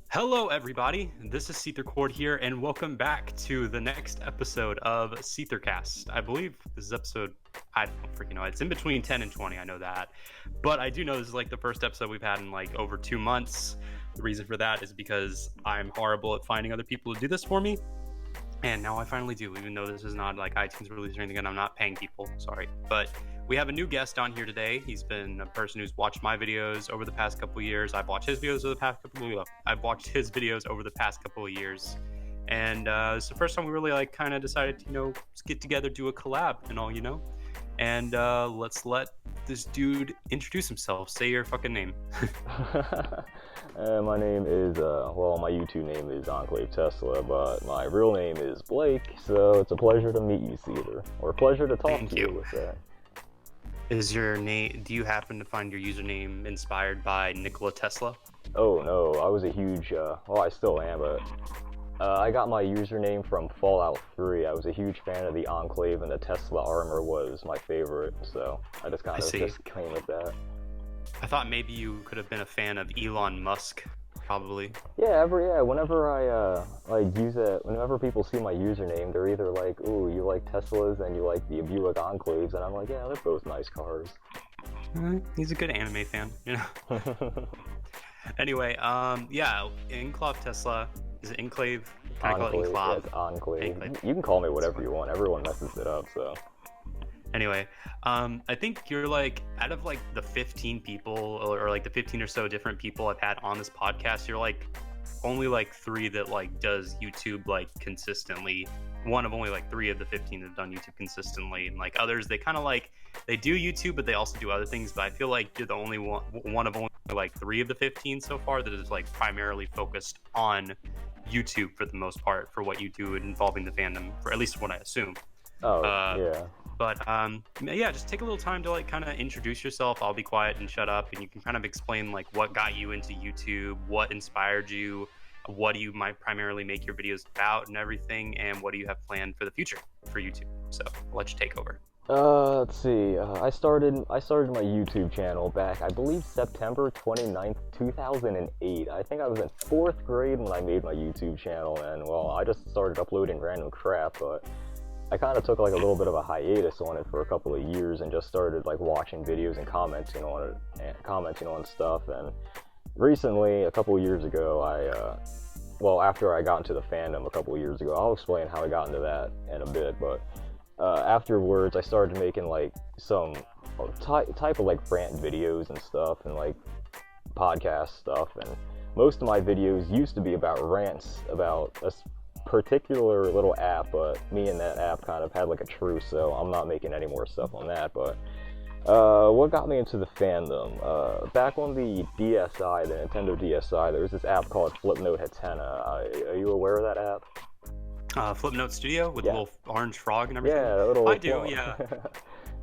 Hello, everybody. This is SeetherCord here, and welcome back to the next episode of SeetherCast. I believe this is episode, I don't freaking know. It's in between 10 and 20, I know that. But I do know this is like the first episode we've had in like over 2 months. The reason for that is because I'm horrible at finding other people to do this for me. And now I finally do, even though this is not like iTunes release or anything, and I'm not paying people, sorry. But we have a new guest on here today. He's been a person who's watched my videos over the past couple of years. I've watched his videos over the past couple of years. And it's the first time we really kind of decided to, just get together, do a collab and all, And let's let this dude introduce himself. Say your fucking name. My name is, my YouTube name is EnclaveTesla, but my real name is Blake, so it's a pleasure to meet you, Seether. Or a pleasure to talk to you with that. Is your name, do you happen to find your username inspired by Nikola Tesla? Oh no, I was a huge, I still am, but I got my username from Fallout 3. I was a huge fan of the Enclave, and the Tesla armor was my favorite, so I just kind of just came with that. I thought maybe you could have been a fan of Elon Musk, probably. Yeah, whenever I use it, whenever people see my username, they're either like, ooh, you like Teslas and you like the Buick Enclaves, and I'm like, yeah, they're both nice cars. He's a good anime fan, Anyway, EnclaveTesla, is it Enclave? Can I call it Enclave? Yeah, it's Enclave. You can call me whatever you want, everyone messes it up, so. Anyway, I think you're out of the 15 people or the 15 or so different people I've had on this podcast, you're only 3 that does YouTube consistently. One of only 3 of the 15 that have done YouTube consistently, and others they kind of they do YouTube but they also do other things. But I feel like you're the only one of only 3 of the 15 so far that is primarily focused on YouTube for the most part for what you do involving the fandom, for at least what I assume. Yeah. But just take a little time to kind of introduce yourself. I'll be quiet and shut up, and you can kind of explain what got you into YouTube, what inspired you, what do you might primarily make your videos about, and everything, and what do you have planned for the future for YouTube. So I'll let you take over. Let's see. I started my YouTube channel back, I believe, September 29th, 2008. I think I was in 4th grade when I made my YouTube channel, and I just started uploading random crap, but I kind of took a little bit of a hiatus on it for a couple of years and just started watching videos and commenting on it and commenting on stuff. And recently, a couple of years ago, after I got into the fandom a couple of years ago, I'll explain how I got into that in a bit, but afterwards I started making some type of rant videos and stuff and podcast stuff, and most of my videos used to be about rants about a particular little app, but me and that app kind of had a truce, so I'm not making any more stuff on that. But what got me into the fandom, back on the DSi, the Nintendo DSi, there was this app called Flipnote Hatena. Are you aware of that app? Flipnote Studio with the little orange frog and everything? Yeah, I do, yeah.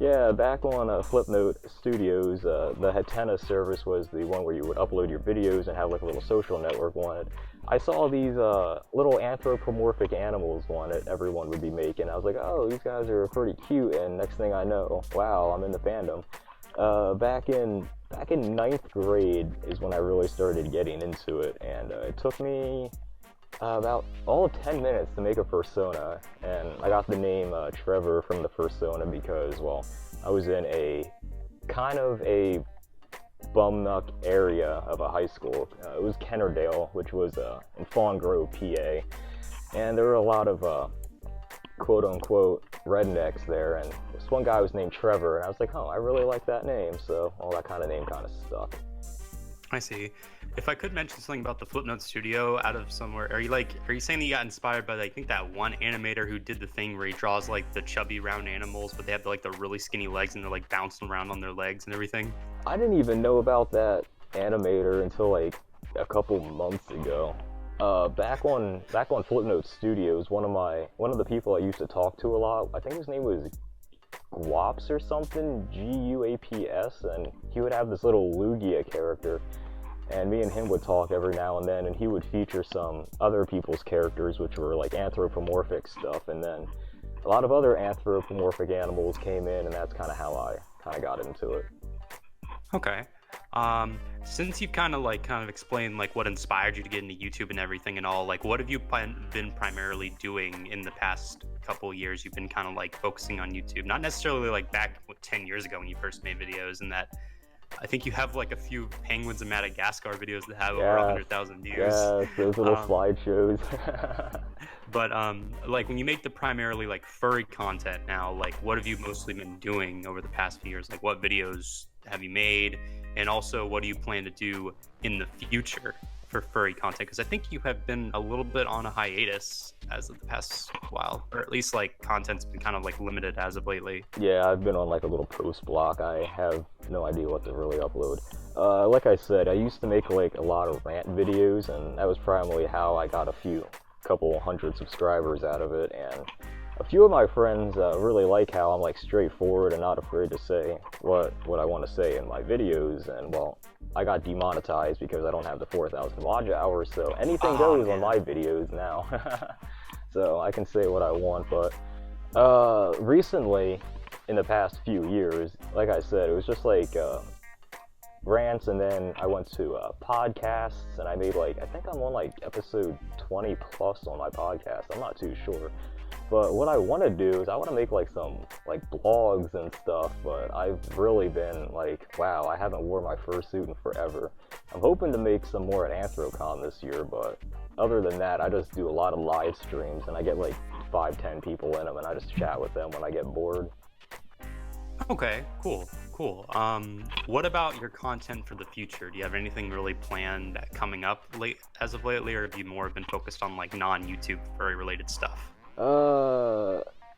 Yeah, back on Flipnote Studios, the Hatena service was the one where you would upload your videos and have a little social network on it. I saw these little anthropomorphic animals on it everyone would be making. I was like, oh, these guys are pretty cute, and next thing I know, wow, I'm in the fandom. Back in 9th grade is when I really started getting into it, and it took me about all of 10 minutes to make a persona, and I got the name Trevor from the persona because, I was in a kind of a bumnuck area of a high school. It was Kennerdale, which was in Fawn Grove, PA, and there were a lot of quote-unquote rednecks there, and this one guy was named Trevor, and I was like, oh, I really like that name, so that kind of name kind of stuck. I see. If I could mention something about the Flipnote Studio out of somewhere, are you saying that you got inspired by I think that one animator who did the thing where he draws the chubby round animals, but they have the really skinny legs and they're bouncing around on their legs and everything? I didn't even know about that animator until a couple months ago. Back on Flipnote Studios, one of the people I used to talk to a lot, I think his name was Guaps or something, Guaps, and he would have this little Lugia character, and me and him would talk every now and then, and he would feature some other people's characters, which were anthropomorphic stuff, and then a lot of other anthropomorphic animals came in, and that's kind of how I got into it. Okay. Since you've kind of explained like what inspired you to get into YouTube and everything and all, like what have you been primarily doing in the past couple of years? You've been kind of like focusing on YouTube, not necessarily like back 10 years ago when you first made videos, and that I think you have like a few penguins in Madagascar videos that have over 100,000 views. Yes, those little slideshows. But like when you make the primarily like furry content now, like what have you mostly been doing over the past few years? Like what videos have you made, and also what do you plan to do in the future for furry content? Because I think you have been a little bit on a hiatus as of the past while, or at least like content's been kind of like limited as of lately. Yeah, I've been on like a little post block. I have no idea what to really upload. Like I said, I used to make like a lot of rant videos, and that was primarily how I got a couple hundred subscribers out of it. And a few of my friends really like how I'm like straightforward and not afraid to say what I want to say in my videos. And well, I got demonetized because I don't have the 4,000 watch hours, so anything goes on my videos now. So I can say what I want. But recently, in the past few years, like I said, it was just like rants, and then I went to podcasts, and I made like, I think I'm on like episode 20 plus on my podcast. I'm not too sure. But what I want to do is I want to make like some like blogs and stuff, but I've really been like, wow, I haven't worn my fursuit in forever. I'm hoping to make some more at AnthroCon this year, but other than that, I just do a lot of live streams, and I get like 5-10 people in them, and I just chat with them when I get bored. Okay, cool. What about your content for the future? Do you have anything really planned coming up as of lately, or have you more been focused on like non-YouTube furry related stuff?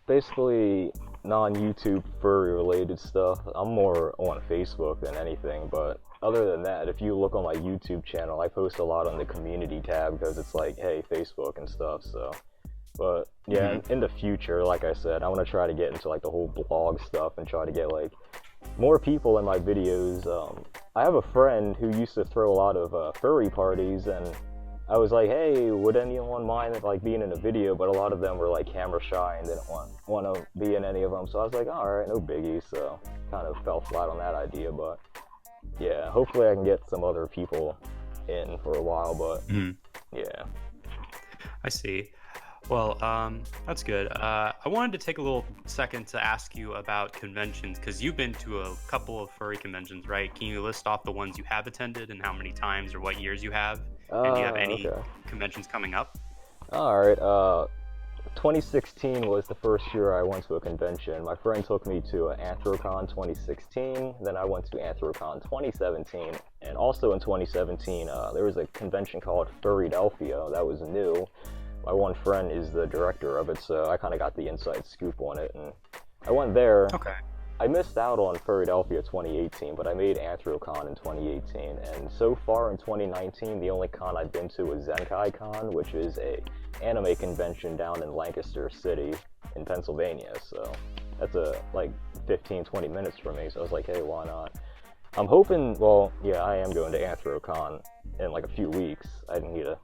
Basically non-YouTube furry related stuff. I'm more on Facebook than anything, but other than that, if you look on my YouTube channel, I post a lot on the community tab because it's like, hey, Facebook and stuff, so. But yeah, in the future, like I said, I want to try to get into like the whole blog stuff and try to get like more people in my videos. I have a friend who used to throw a lot of furry parties, and I was like, hey, would anyone mind like being in a video? But a lot of them were like camera shy and didn't want to be in any of them. So I was like, all right, no biggie. So kind of fell flat on that idea. But yeah, hopefully I can get some other people in for a while. But yeah, I see. Well, that's good. I wanted to take a little second to ask you about conventions, because you've been to a couple of furry conventions, right? Can you list off the ones you have attended and how many times or what years you have? And do you have any conventions coming up? All right. 2016 was the first year I went to a convention. My friend took me to AnthroCon 2016. Then I went to AnthroCon 2017. And also in 2017, there was a convention called Furrydelphia that was new. My one friend is the director of it, so I kind of got the inside scoop on it. And I went there. Okay. I missed out on Furrydelphia 2018, but I made AnthroCon in 2018, and so far in 2019, the only con I've been to was ZenkaiCon, which is a anime convention down in Lancaster City in Pennsylvania, so that's like 15-20 minutes from me, so I was like, hey, why not? I'm hoping, well, yeah, I am going to AnthroCon in like a few weeks. I need to...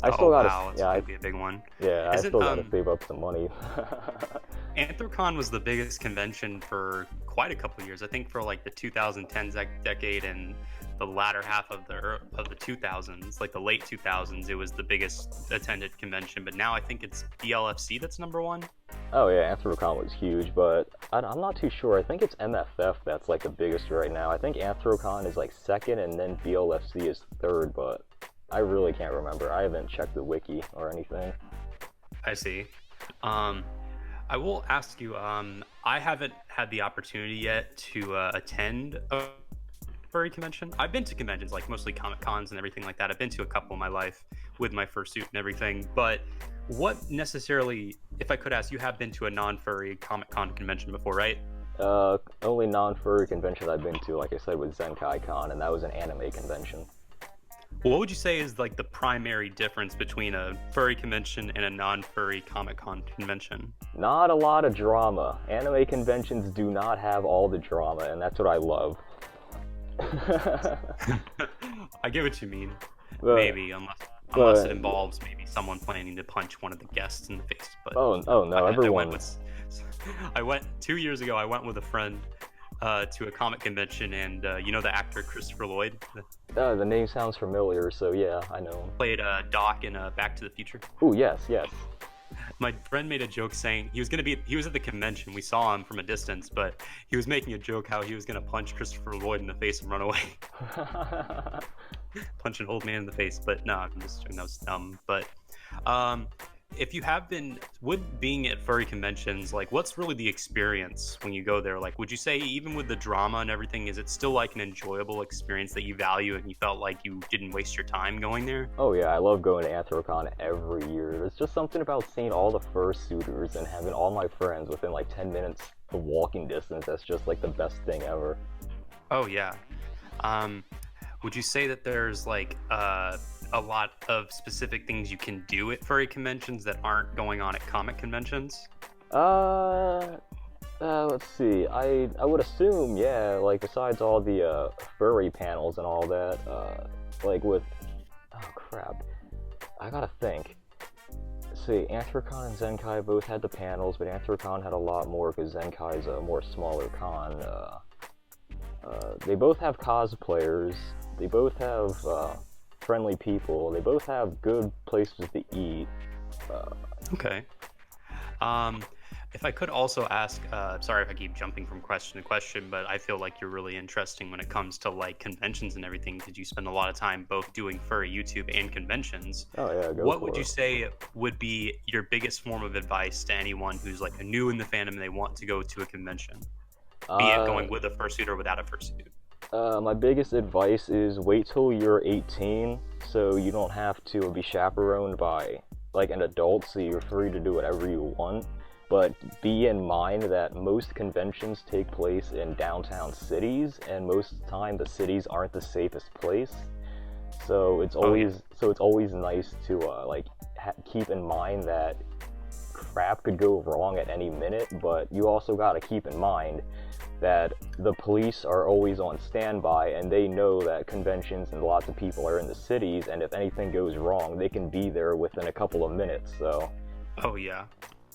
It's gonna be a big one. Yeah, I still gotta save up some money. AnthroCon was the biggest convention for quite a couple of years. I think for like the 2010s decade and the latter half of the 2000s, like the late 2000s, it was the biggest attended convention. But now I think it's BLFC that's number one. Oh yeah, AnthroCon was huge, but I'm not too sure. I think it's MFF that's like the biggest right now. I think AnthroCon is like second, and then BLFC is third, but I really can't remember. I haven't checked the wiki or anything. I see. I will ask you, I haven't had the opportunity yet to attend a furry convention. I've been to conventions, like mostly Comic Cons and everything like that. I've been to a couple in my life with my fursuit and everything. But what necessarily, if I could ask, you have been to a non-furry Comic Con convention before, right? Only non-furry convention I've been to, like I said, was ZenkaiCon, and that was an anime convention. What would you say is like the primary difference between a furry convention and a non-furry Comic-Con convention? Not a lot of drama. Anime conventions do not have all the drama, and that's what I love. I get what you mean. Maybe, unless it involves maybe someone planning to punch one of the guests in the face. But oh no, everyone. I went 2 years ago. I went with a friend to a comic convention, and you know the actor Christopher Lloyd The name sounds familiar, so yeah, I know him. played Doc in Back to the Future. Oh, yes, yes. My friend made a joke saying he was at the convention. We saw him from a distance, but he was making a joke how he was gonna punch Christopher Lloyd in the face and run away. Punch an old man in the face, but no, I'm just joking. That was dumb. But if you have been with being at furry conventions, like what's really the experience when you go there? Like, would you say even with the drama and everything, is it still like an enjoyable experience that you value and you felt like you didn't waste your time going there? Oh yeah, I love going to Anthrocon every year. There's just something about seeing all the fursuiters and having all my friends within like 10 minutes of walking distance. That's just like the best thing ever. Oh yeah. Would you say that there's like a lot of specific things you can do at furry conventions that aren't going on at comic conventions? Let's see. I would assume, yeah, like besides all the furry panels and all that, like with, oh crap, I gotta think. Let's see, Anthrocon and Zenkai both had the panels, but Anthrocon had a lot more because Zenkai's a more smaller con. They both have cosplayers. They both have friendly people. They both have good places to eat. Okay. If I could also ask, sorry if I keep jumping from question to question, but I feel like you're really interesting when it comes to like conventions and everything because you spend a lot of time both doing furry YouTube and conventions. Oh yeah, what would you say would be your biggest form of advice to anyone who's like new in the fandom and they want to go to a convention? Be it going with a fursuit or without a fursuit. My biggest advice is wait till you're 18 so you don't have to be chaperoned by like an adult, so you're free to do whatever you want. But be in mind that most conventions take place in downtown cities, and most of the time the cities aren't the safest place. So it's always nice to keep in mind that crap could go wrong at any minute, but you also got to keep in mind that the police are always on standby and they know that conventions and lots of people are in the cities, and if anything goes wrong they can be there within a couple of minutes. So oh yeah,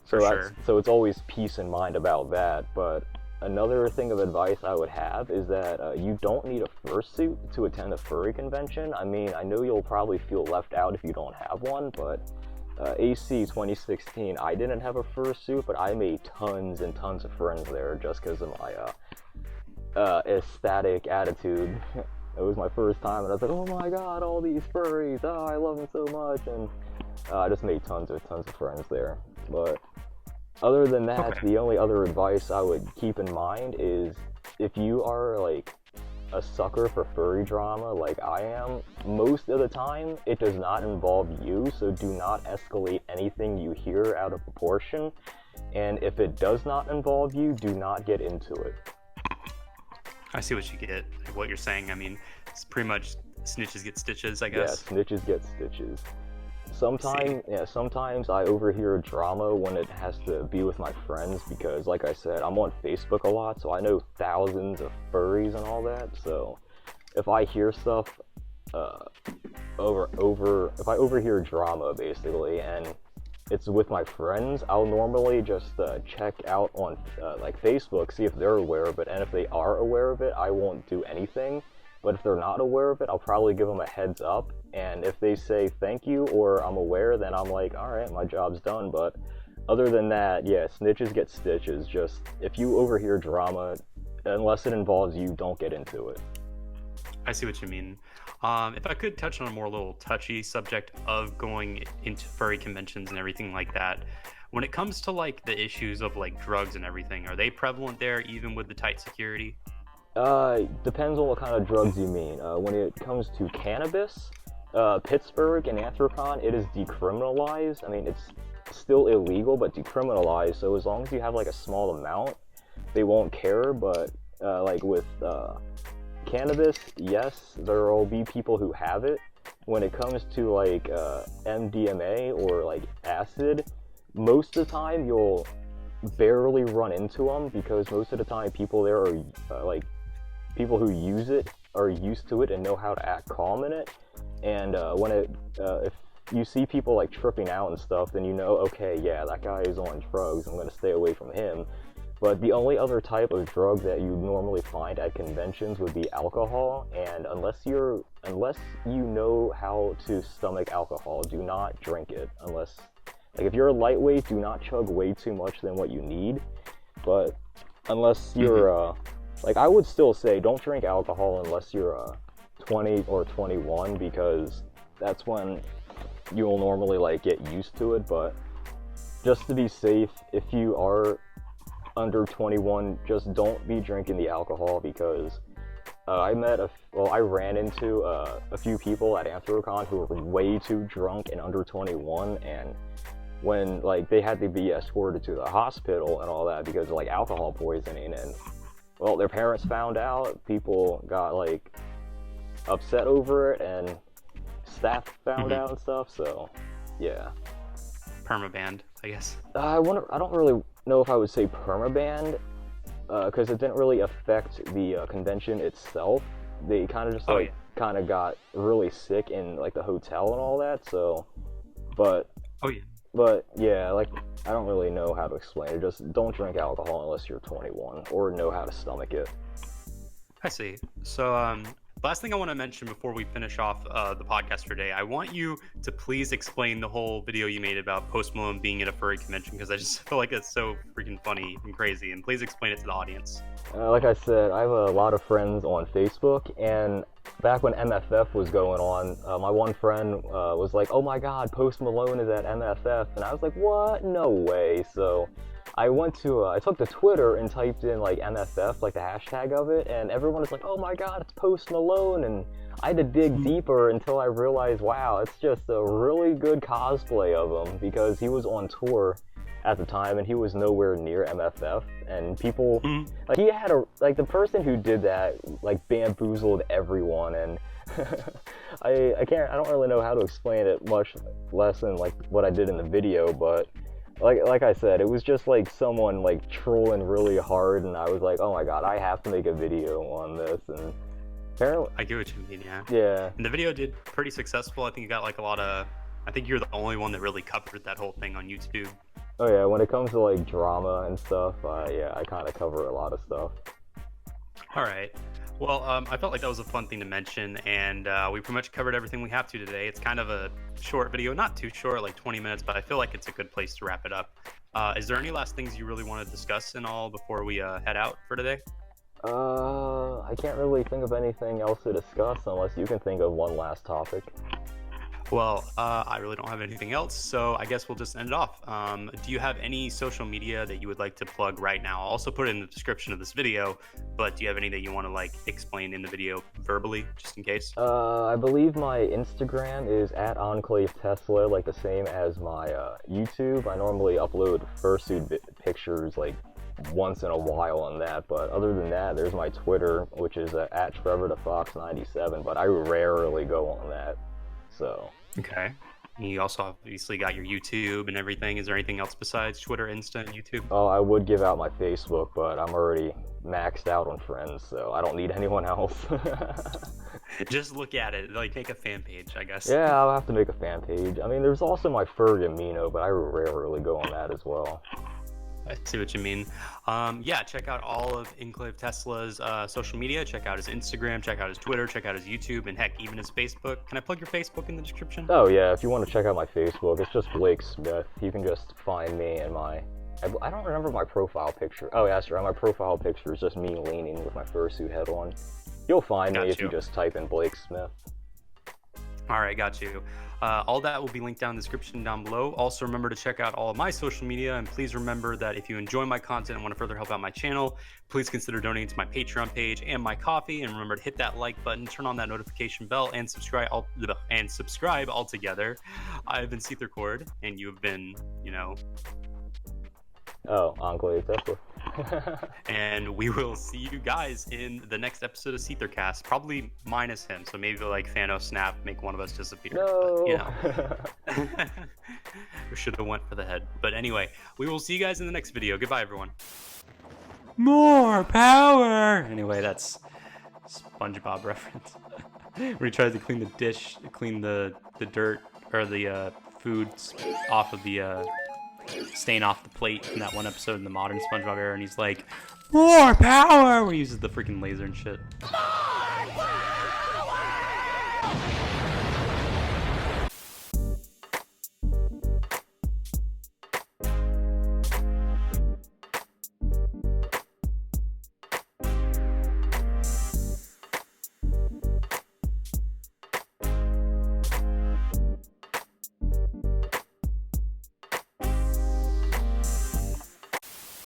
so it's always peace in mind about that. But another thing of advice I would have is that you don't need a fursuit to attend a furry convention. I mean, I know you'll probably feel left out if you don't have one, but AC 2016, I didn't have a fursuit, but I made tons and tons of friends there just because of my ecstatic attitude. It was my first time, and I was like, oh my god, all these furries, oh, I love them so much, and I just made tons of friends there. But other than that, the only other advice I would keep in mind is if you are like a sucker for furry drama like I am, most of the time it does not involve you, so do not escalate anything you hear out of proportion, and if it does not involve you, do not get into it. I see what you get, what you're saying. I mean, it's pretty much snitches get stitches, I guess. Yeah, snitches get stitches. Sometimes I overhear drama when it has to be with my friends because, like I said, I'm on Facebook a lot, so I know thousands of furries and all that. So if I hear stuff if I overhear drama basically and it's with my friends, I'll normally just check out on like Facebook, see if they're aware of it, and if they are aware of it, I won't do anything. But if they're not aware of it, I'll probably give them a heads up, and if they say thank you or I'm aware, then I'm like, alright, my job's done. But other than that, yeah, snitches get stitches. Just, if you overhear drama, unless it involves you, don't get into it. I see what you mean. If I could touch on a more little touchy subject of going into furry conventions and everything like that, when it comes to like the issues of like drugs and everything, are they prevalent there even with the tight security? Depends on what kind of drugs you mean. When it comes to cannabis, Pittsburgh and Anthrocon, it is decriminalized. I mean, it's still illegal, but decriminalized, so as long as you have like a small amount, they won't care. But like with cannabis, yes, there will be people who have it. When it comes to like MDMA or like acid, most of the time you'll barely run into them because most of the time people there are like people who use it are used to it and know how to act calm in it. And if you see people like tripping out and stuff, then you know, okay, yeah, that guy is on drugs, I'm going to stay away from him. But the only other type of drug that you normally find at conventions would be alcohol, and unless you know how to stomach alcohol, do not drink it. Unless, like, if you're a lightweight, do not chug way too much than what you need. But unless you're like, I would still say don't drink alcohol unless you're 20 or 21, because that's when you'll normally like get used to it. But just to be safe, if you are under 21, just don't be drinking the alcohol, because I ran into a few people at Anthrocon who were way too drunk and under 21, and when like they had to be escorted to the hospital and all that because of like alcohol poisoning, and well, their parents found out, people got like upset over it, and staff found out and stuff. So yeah, Permabanned, I guess. I don't really know if I would say permabanned, because it didn't really affect the convention itself. They kind of just kind of got really sick in like the hotel and all that. So, but yeah, like, I don't really know how to explain it. Just don't drink alcohol unless you're 21 or know how to stomach it. I see. So, last thing I want to mention before we finish off the podcast for today, I want you to please explain the whole video you made about Post Malone being at a furry convention, because I just feel like it's so freaking funny and crazy, and please explain it to the audience. Like I said, I have a lot of friends on Facebook, and back when MFF was going on, my one friend was like, oh my god, Post Malone is at MFF, and I was like, what? No way. So I took to Twitter and typed in like MFF, like the hashtag of it, and everyone was like, oh my god, it's Post Malone, and I had to dig deeper until I realized, wow, it's just a really good cosplay of him, because he was on tour at the time and he was nowhere near MFF, and people, like, he had the person who did that, like, bamboozled everyone, and I don't really know how to explain it much less than like what I did in the video, but like I said, it was just like someone like trolling really hard, and I was like, oh my god, I have to make a video on this. And apparently, I get what you mean, yeah. Yeah. And the video did pretty successful. I think you got like I think you're the only one that really covered that whole thing on YouTube. Oh yeah, when it comes to like drama and stuff, yeah, I kind of cover a lot of stuff. All right. Well, I felt like that was a fun thing to mention, and we pretty much covered everything we have to today. It's kind of a short video, not too short, like 20 minutes, but I feel like it's a good place to wrap it up. Is there any last things you really want to discuss and all before we head out for today? I can't really think of anything else to discuss unless you can think of one last topic. Well, I really don't have anything else, so I guess we'll just end it off. Do you have any social media that you would like to plug right now? I'll also put it in the description of this video, but do you have any that you want to like explain in the video verbally, just in case? I believe my Instagram is at EnclaveTesla, like the same as my YouTube. I normally upload fursuit pictures like once in a while on that, but other than that, there's my Twitter, which is at TrevorTheFox97, but I rarely go on that, so. Okay. You also obviously got your YouTube and everything. Is there anything else besides Twitter, Insta, and YouTube? Oh, I would give out my Facebook, but I'm already maxed out on friends, so I don't need anyone else. Just look at it. Like, make a fan page, I guess. Yeah, I'll have to make a fan page. I mean, there's also my Furry Amino, but I rarely go on that as well. I see what you mean. Yeah, check out all of EnclaveTesla's social media. Check out his Instagram, check out his Twitter, check out his YouTube, and heck, even his Facebook. Can I plug your Facebook in the description? Oh yeah, if you want to check out my Facebook, it's just Blake Smith. You can just find me and I don't remember my profile picture. Oh yeah, that's right, my profile picture is just me leaning with my fursuit head on. You'll find me if you just type in Blake Smith. All right, got you. All that will be linked down in the description down below. Also, remember to check out all of my social media, and please remember that if you enjoy my content and want to further help out my channel, please consider donating to my Patreon page and my coffee. And remember to hit that like button, turn on that notification bell, and subscribe all together. I've been SeetherCord, and you've been, EnclaveTesla. And we will see you guys in the next episode of SeetherCast, probably minus him, so maybe like Thanos snap, make one of us disappear. No. But, we should have went for the head. But anyway, we will see you guys in the next video. Goodbye, everyone. More power. Anyway, that's SpongeBob reference. Where he tries to clean the dish, clean the dirt or the food off of the staying off the plate in that one episode in the modern SpongeBob era, and he's like, more power, where he uses the freaking laser and shit.